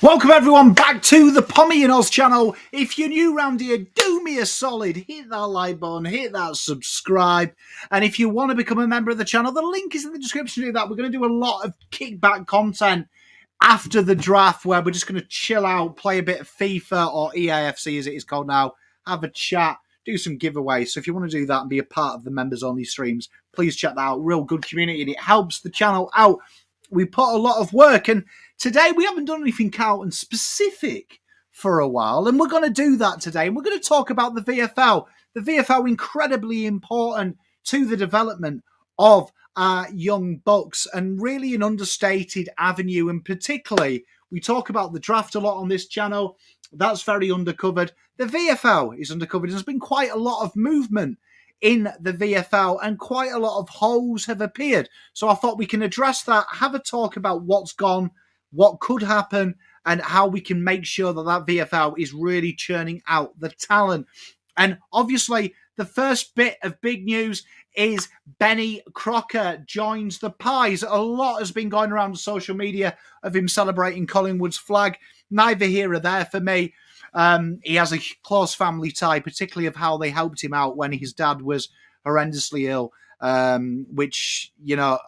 Welcome everyone back to the Pommy and Oz channel. If you're new round here, do me a solid, hit that like button, hit that subscribe, and if you want to become a member of the channel, the link is in the description to that. We're going to do a lot of kickback content after the draft where we're just going to chill out, play a bit of FIFA or EAFC as it is called now, have a chat, do some giveaways. So if you want to do that and be a part of the members only streams, please check that out. Real good community and it helps the channel out. We put a lot of work, and today we haven't done anything Carlton specific for a while, and we're going to do that today. And we're going to talk about the VFL. The VFL incredibly important to the development of our young bucks, and really an understated avenue. And particularly, we talk about the draft a lot on this channel. That's very undercovered. The VFL is undercovered. There's been quite a lot of movement in the VFL and quite a lot of holes have appeared. So I thought we can address that, have a talk about what's gone, what could happen, and how we can make sure that that VFL is really churning out the talent. And obviously, the first bit of big news is Benny Crocker joins the Pies. A lot has been going around social media of him celebrating Collingwood's flag. Neither here or there for me. He has a close family tie, particularly of how they helped him out when his dad was horrendously ill, which, you know,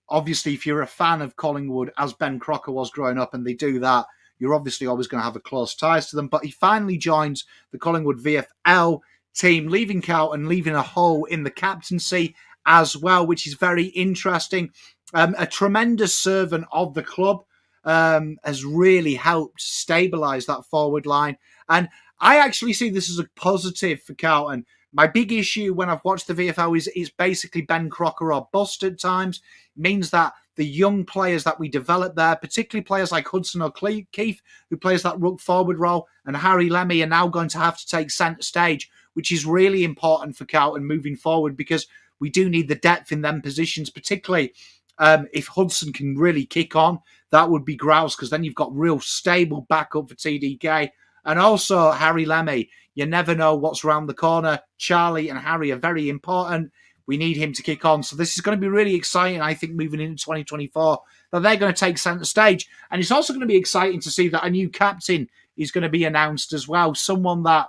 obviously if you're a fan of Collingwood, as Ben Crocker was growing up, and they do that, you're obviously always going to have a close ties to them. But he finally joins the Collingwood VFL team, leaving Carlton, leaving a hole in the captaincy as well, which is very interesting. A tremendous servant of the club, has really helped stabilise that forward line. And I actually see this as a positive for Carlton. My big issue when I've watched the VFL is basically Ben Crocker or bust at times. It means that the young players that we develop there, particularly players like Hudson O'Keefe, who plays that ruck forward role, and Harry Lemmy are now going to have to take centre stage, which is really important for Carlton moving forward, because we do need the depth in them positions, particularly if Hudson can really kick on. That would be grouse, because then you've got real stable backup for TDK. And also Harry Lemmy. You never know what's around the corner. Charlie and Harry are very important. We need him to kick on. So this is going to be really exciting, I think, moving into 2024, that they're going to take centre stage. And it's also going to be exciting to see that a new captain is going to be announced as well. Someone that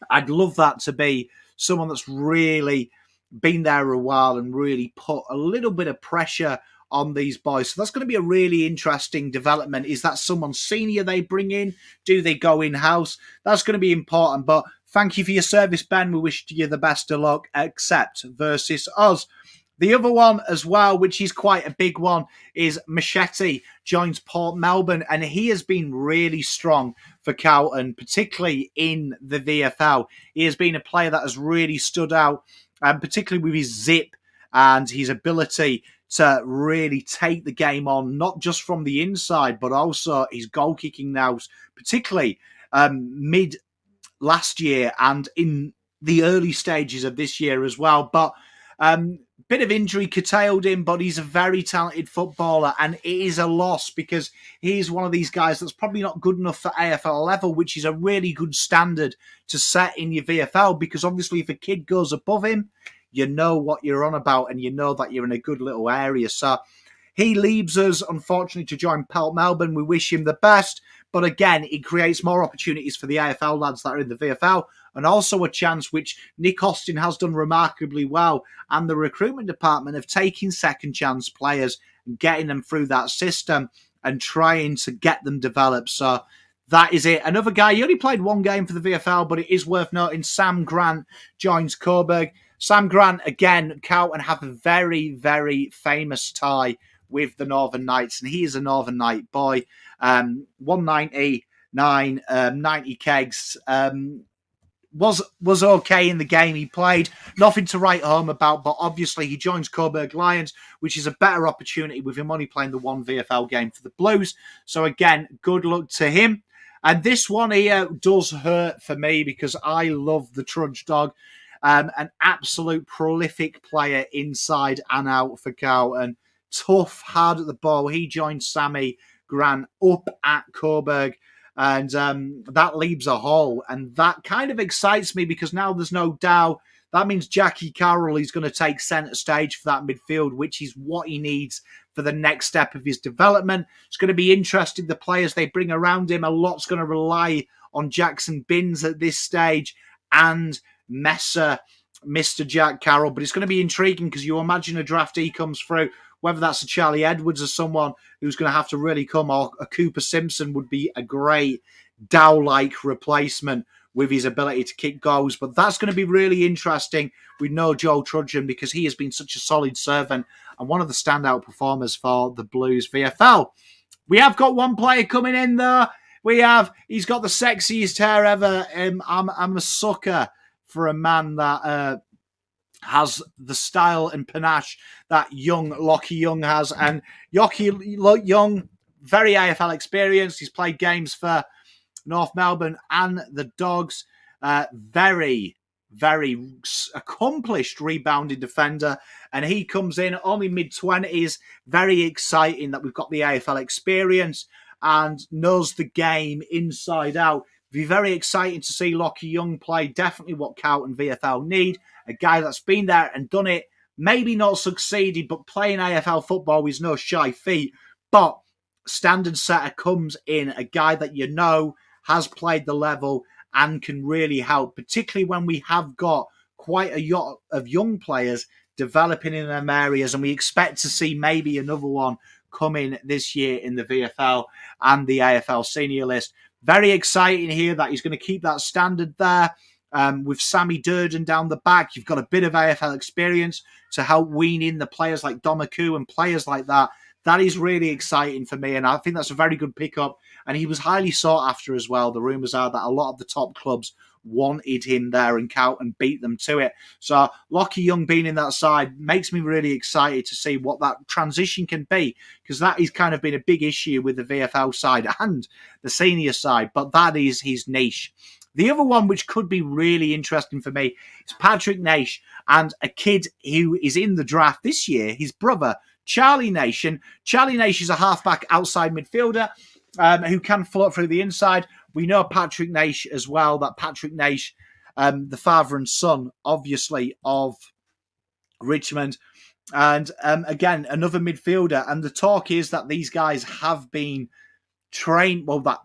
I'd love that to be someone that's really been there a while and really put a little bit of pressure on these boys. So that's going to be a really interesting development. Is that someone senior they bring in? Do they go in-house? That's going to be important. But thank you for your service, Ben. We wish you the best of luck, except versus us. The other one as well, which is quite a big one, is Machete joins Port Melbourne, and he has been really strong for Carlton, particularly in the VFL. He has been a player that has really stood out, and particularly with his zip and his ability to really take the game on, not just from the inside, but also his goal kicking now, particularly mid last year and in the early stages of this year as well. But bit of injury curtailed him, but he's a very talented footballer, and it is a loss because he's one of these guys that's probably not good enough for AFL level, which is a really good standard to set in your VFL, because obviously if a kid goes above him, you know what you're on about, and you know that you're in a good little area. So he leaves us, unfortunately, to join Port Melbourne. We wish him the best. But again, it creates more opportunities for the AFL lads that are in the VFL, and also a chance, which Nick Austin has done remarkably well, and the recruitment department of taking second chance players and getting them through that system and trying to get them developed. So that is it. Another guy, he only played one game for the VFL, but it is worth noting, Sam Grant joins Coburg. Sam Grant, again, Carlton have a very, very famous tie with the Northern Knights, and he is a Northern Knight boy. 199, 90 kegs. Was okay in the game he played. Nothing to write home about, but obviously he joins Coburg Lions, which is a better opportunity with him only playing the one VFL game for the Blues. So again, good luck to him. And this one here does hurt for me because I love the Trudge Dog. An absolute prolific player inside and out for Carlton. Tough, hard at the ball. He joined Sammy Grant up at Coburg, and that leaves a hole. And that kind of excites me because now there's no doubt That means Jackie Carroll is going to take centre stage for that midfield, which is what he needs for the next step of his development. It's going to be interesting, the players they bring around him. A lot's going to rely on Jackson Binns at this stage and Mr. Jack Carroll. But it's going to be intriguing because you imagine a draftee comes through, whether that's a Charlie Edwards or someone who's going to have to really come, or a Cooper Simpson would be a great Dow-like replacement with his ability to kick goals. But that's going to be really interesting with no Joe Trudgeon, because he has been such a solid servant and one of the standout performers for the Blues VFL. We have got one player coming in though. He's got the sexiest hair ever. I'm a sucker for a man that has the style and panache that Lockie Young has. And Lockie Young, very AFL experienced. He's played games for North Melbourne and the Dogs. Very, very accomplished rebounding defender. And he comes in only mid-20s. Very exciting that we've got the AFL experience and knows the game inside out. Be very exciting to see Lockie Young play. Definitely what Carlton VFL need. A guy that's been there and done it. Maybe not succeeded, but playing AFL football is no shy feat. But standard setter comes in, a guy that you know has played the level and can really help, particularly when we have got quite a lot of young players developing in them areas, and we expect to see maybe another one coming this year in the VFL and the AFL senior list. Very exciting here that he's going to keep that standard there. With Sammy Durden down the back, you've got a bit of AFL experience to help wean in the players like Domaku and players like that. That is really exciting for me, and I think that's a very good pickup. And he was highly sought after as well. The rumours are that a lot of the top clubs wanted him there, and Carlton beat them to it. So Lockie Young being in that side makes me really excited to see what that transition can be, because that has kind of been a big issue with the VFL side and the senior side, but that is his niche. The other one, which could be really interesting for me, is Patrick Naish, and a kid who is in the draft this year, his brother, Charlie Naish. Charlie Naish is a halfback outside midfielder who can float through the inside. We know Patrick Naish as well, that Patrick Naish, the father and son, obviously, of Richmond. And again, another midfielder. And the talk is that these guys have been trained, well, that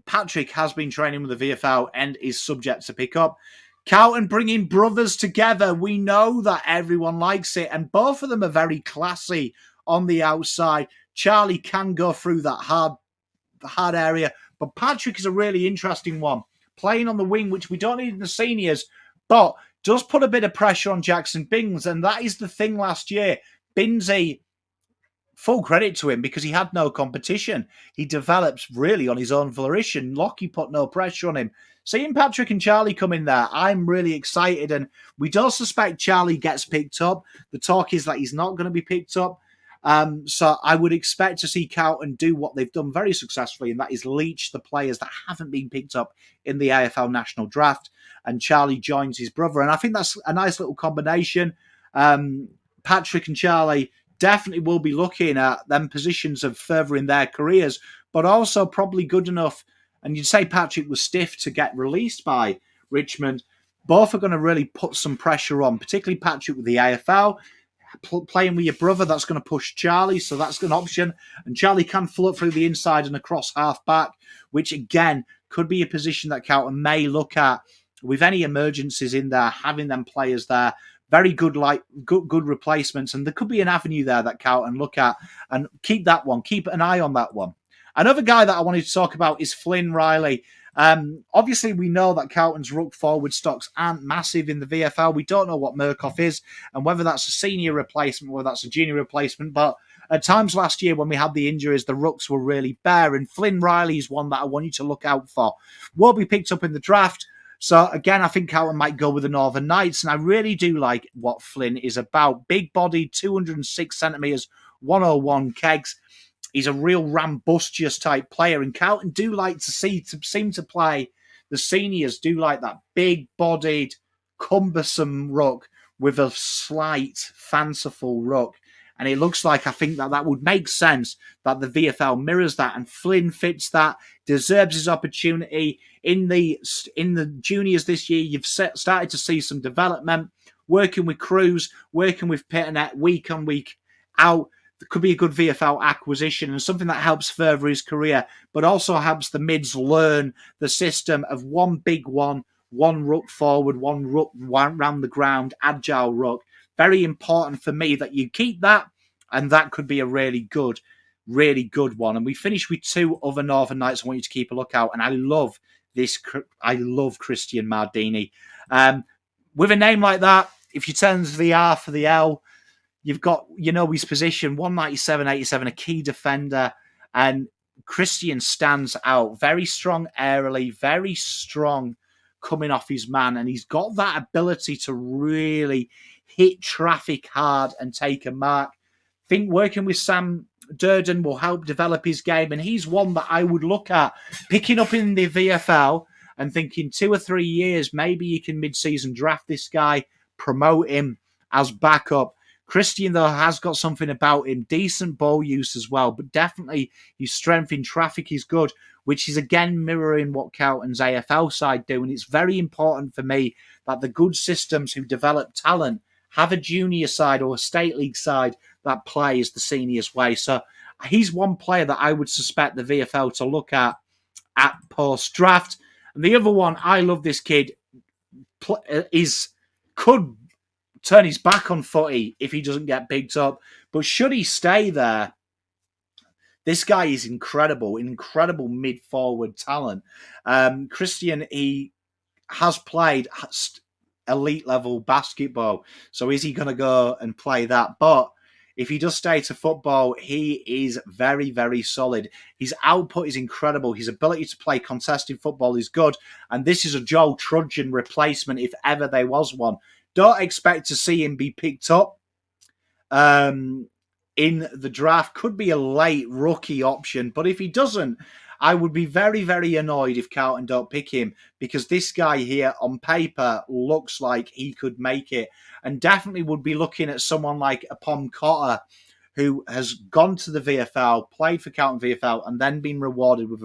Patrick has been training with the VFL and is subject to pick up. Carlton bringing brothers together. We know that everyone likes it, and both of them are very classy on the outside. Charlie can go through that hard area, but Patrick is a really interesting one. Playing on the wing, which we don't need in the seniors, but does put a bit of pressure on Jackson Binns, and that is the thing last year. Binnsy, full credit to him, because he had no competition. He develops really on his own volition. Lockie put no pressure on him. Seeing Patrick and Charlie come in there, I'm really excited, and we don't suspect Charlie gets picked up. The talk is that he's not going to be picked up. So I would expect to see Carlton do what they've done very successfully, and that is leech the players that haven't been picked up in the AFL National Draft, and Charlie joins his brother. And I think that's a nice little combination. Patrick and Charlie definitely will be looking at them positions of furthering their careers, but also probably good enough. And you'd say Patrick was stiff to get released by Richmond. Both are going to really put some pressure on, particularly Patrick with the AFL. Playing with your brother, that's going to push Charlie, so that's an option. And Charlie can float through the inside and across half back, which again could be a position that Carlton may look at with any emergencies in there, having them players there. Very good, good replacements, and there could be an avenue there that Carlton look at, and keep that one. Keep an eye on that one. Another guy that I wanted to talk about is Flynn Riley. Obviously, we know that Carlton's ruck forward stocks aren't massive in the VFL. We don't know what Murkoff is and whether that's a senior replacement, whether that's a junior replacement. But at times last year when we had the injuries, the rucks were really bare. And Flynn Riley is one that I want you to look out for. Will be picked up in the draft. So again, I think Carlton might go with the Northern Knights. And I really do like what Flynn is about. Big body, 206 centimetres, 101 kegs. He's a real rambustious type player, and Carlton do like to seem to play. The seniors do like that big-bodied, cumbersome ruck with a slight, fanciful ruck. And it looks like, I think that would make sense that the VFL mirrors that, and Flynn fits that, deserves his opportunity. In the juniors this year, you've started to see some development. working with Cruz, working with Peternet week on week out, could be a good VFL acquisition and something that helps further his career, but also helps the mids learn the system of one big one ruck forward, one ruck round the ground, agile ruck. Very important for me that you keep that, and that could be a really good one. And we finish with two other Northern Knights I want you to keep a look out, and I love Christian Mardini. With a name like that, if you turn to the R for the L, you've got, his position, 197, 87, a key defender. And Christian stands out. Very strong aerially, very strong coming off his man. And he's got that ability to really hit traffic hard and take a mark. I think working with Sam Durden will help develop his game. And he's one that I would look at picking up in the VFL and thinking 2 or 3 years, maybe you can mid-season draft this guy, promote him as backup. Christian, though, has got something about him. Decent ball use as well, but definitely his strength in traffic is good, which is, again, mirroring what Carlton's AFL side do. And it's very important for me that the good systems who develop talent have a junior side or a state league side that plays the seniors way. So he's one player that I would suspect the VFL to look at post-draft. And the other one, I love this kid, could turn his back on footy if he doesn't get picked up. But should he stay there, this guy is incredible mid-forward talent. Christian, he has played elite-level basketball. So is he going to go and play that? But if he does stay to football, he is very, very solid. His output is incredible. His ability to play contested football is good. And this is a Joel Trudgeon replacement if ever there was one. Don't expect to see him be picked up in the draft. Could be a late rookie option. But if he doesn't, I would be very, very annoyed if Carlton don't pick him, because this guy here on paper looks like he could make it, and definitely would be looking at someone like a Pom Cotter, who has gone to the VFL, played for Carlton VFL, and then been rewarded with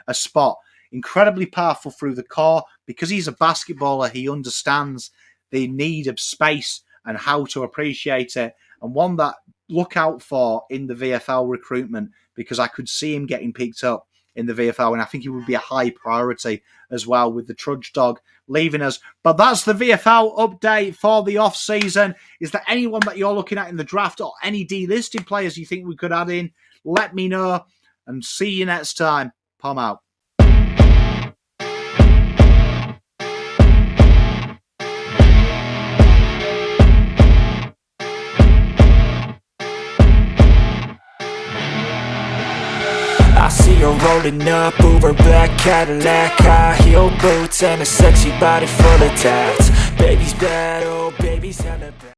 a spot. Incredibly powerful through the core. Because he's a basketballer, he understands the need of space and how to appreciate it, and one that look out for in the VFL recruitment, because I could see him getting picked up in the VFL, and I think he would be a high priority as well with the Trudge Dog leaving us. But that's the VFL update for the off-season. Is there anyone that you're looking at in the draft or any delisted players you think we could add in? Let me know, and see you next time. Pom out. I see her rolling up, Uber black Cadillac, high heel boots and a sexy body full of tats. Baby's bad, oh baby's hella bad.